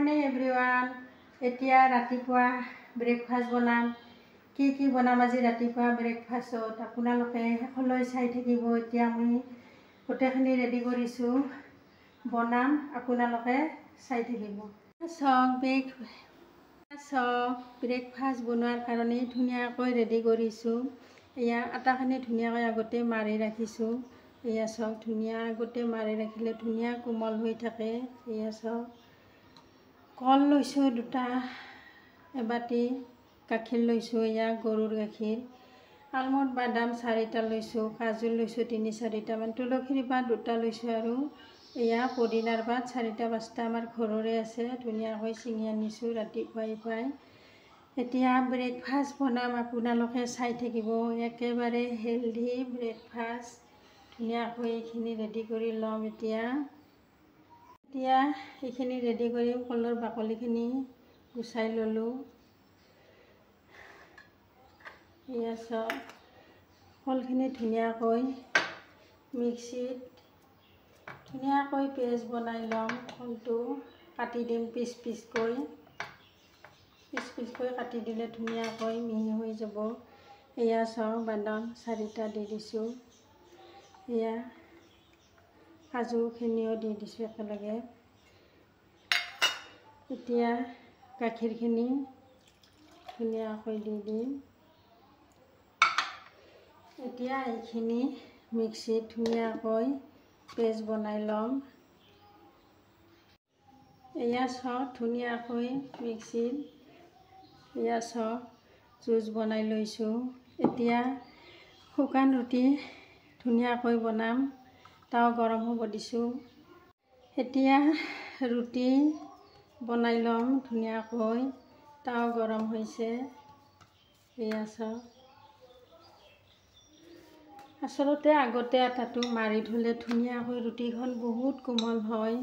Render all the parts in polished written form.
Morning everyone. এতিয়া ৰাতিপুৱা breakfast বনাম। কি বনাম আজি ৰাতিপুৱা ব্ৰেকফাষ্টত আপোনালোকে শেষলৈ চাই থাকিব। এতিয়া মই গোটেইখিনি ৰেডি কৰিছোঁ, বনাম, আপোনালোকে চাই থাকিব। ব্ৰেকফাষ্ট বনোৱাৰ কাৰণে ধুনীয়াকৈ ৰেডি কৰিছোঁ। এয়া আটাখিনি ধুনীয়াকৈ আগতে মাৰি ৰাখিছোঁ। এয়া চাওক, ধুনীয়া আগতে মাৰি ৰাখিলে ধুনীয়া কোমল হৈ থাকে। এয়া চাওক, কল লৈছোঁ 2টা, এবাটি গাখীৰ লৈছোঁ, এয়া গৰুৰ গাখীৰ, আলমণ্ড বাদাম 4টা লৈছোঁ, কাজু লৈছোঁ 3-4টামান, তুলসীৰ পাত 2টা লৈছোঁ, আৰু এয়া পদিনাৰ পাত 4-5টা আমাৰ ঘৰৰে আছে, ধুনীয়াকৈ ছিঙি আনিছোঁ ৰাতিপুৱাই। এতিয়া ব্ৰেকফাষ্ট বনাম, আপোনালোকে চাই থাকিব। একেবাৰে হেল্ডি ব্ৰেকফাষ্ট। ধুনীয়াকৈ এইখিনি ৰেডি কৰি ল'ম। এতিয়া এইখিনি ৰেডি কৰি কলৰ বাকলিখিনি গুচাই ল'লোঁ। এয়া চাওক, কলখিনি ধুনীয়াকৈ মিক্সিত ধুনীয়াকৈ পেষ্ট বনাই ল'ম। কলটো কাটি দিম পিচকৈ কাটি দিলে ধুনীয়াকৈ মিহি হৈ যাব। এয়া চাওক, বাদাম 4টা দি দিছোঁ, এয়া কাজুখিনিও দি দিছোঁ একেলগে। এতিয়া গাখীৰখিনি ধুনীয়াকৈ দি দিম। এতিয়া এইখিনি মিক্সিত ধুনীয়াকৈ পেষ্ট বনাই ল'ম। এয়া চাওক, ধুনীয়াকৈ মিক্সিত এয়া চাওক জুচ বনাই লৈছোঁ। এতিয়া শুকান ৰুটি ধুনীয়াকৈ বনাম, তাও গৰম হ'ব দিছোঁ। এতিয়া ৰুটি বনাই ল'ম ধুনীয়াকৈ, তাও গৰম হৈছে। এয়া চাওক, আচলতে আগতে আটাটো মাৰি থ'লে ধুনীয়াকৈ ৰুটিখন বহুত কোমল হয়।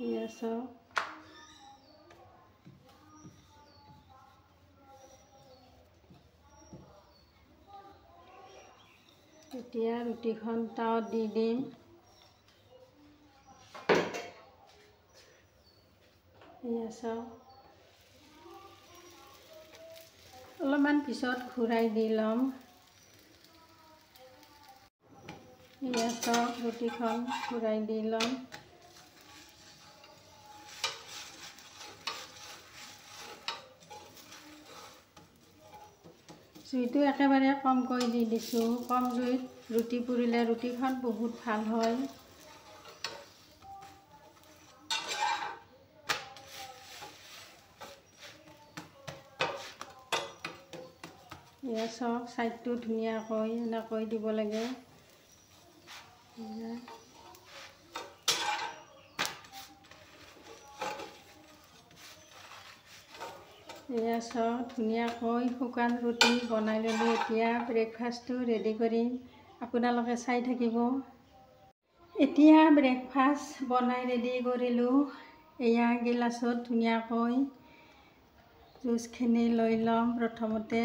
এয়া চাওক, এতিয়া ৰুটিখন তাৱাত দি দিম। এয়া চাওক, অলপমান পিছত ঘূৰাই দি ল'ম। এয়া চাওক, ৰুটিখন ঘূৰাই দি ল'ম। জুইটো একেবাৰে কমকৈ দি দিছোঁ। কম জুইত ৰুটি পুৰিলে ৰুটিখন বহুত ভাল হয়। এয়া চাওক, ছাইডটো ধুনীয়াকৈ এনেকৈ দিব লাগে। এয়া চাওক, ধুনীয়াকৈ শুকান ৰুটি বনাই ল'লোঁ। এতিয়া ব্ৰেকফাষ্টটো ৰেডি কৰিম, আপোনালোকে চাই থাকিব। এতিয়া ব্ৰেকফাষ্ট বনাই ৰেডি কৰিলোঁ। এয়া গিলাচত ধুনীয়াকৈ জুচখিনি লৈ ল'ম। প্ৰথমতে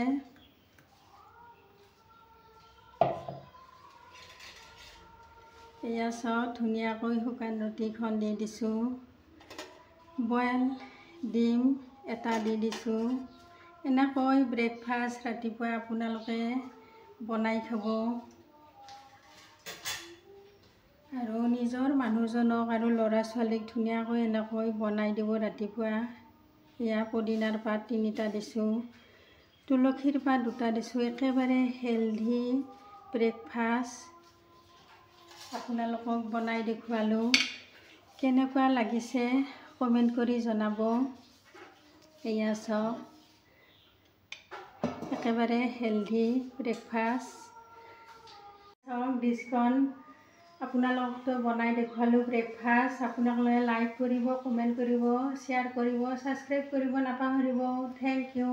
এয়া চাওক, ধুনীয়াকৈ শুকান ৰুটিখন দি দিছোঁ, বইল ডিম 1টা দি দিছোঁ। এনেকৈ ব্ৰেকফাষ্ট ৰাতিপুৱা আপোনালোকে বনাই খাব, আৰু নিজৰ মানুহজনক আৰু ল'ৰা ছোৱালীক ধুনীয়াকৈ এনেকৈ বনাই দিব ৰাতিপুৱা। এয়া পদিনাৰ পাত 3টা দিছোঁ, তুলসীৰ পাত 2টা দিছোঁ। একেবাৰে হেল্ডি ব্ৰেকফাষ্ট আপোনালোকক বনাই দেখুৱালোঁ। কেনেকুৱা লাগিছে কমেণ্ট কৰি জনাব। এয়া চাওক, একেবাৰে হেল্ডি ব্ৰেকফাষ্ট। চাওক, ডিছখন আপোনালোকতো বনাই দেখুৱালোঁ ব্ৰেকফাষ্ট। আপোনালোকে লাইক কৰিব, কমেণ্ট কৰিব, শ্বেয়াৰ কৰিব, ছাবস্ক্ৰাইব কৰিব নাপাহৰিব। Thank U.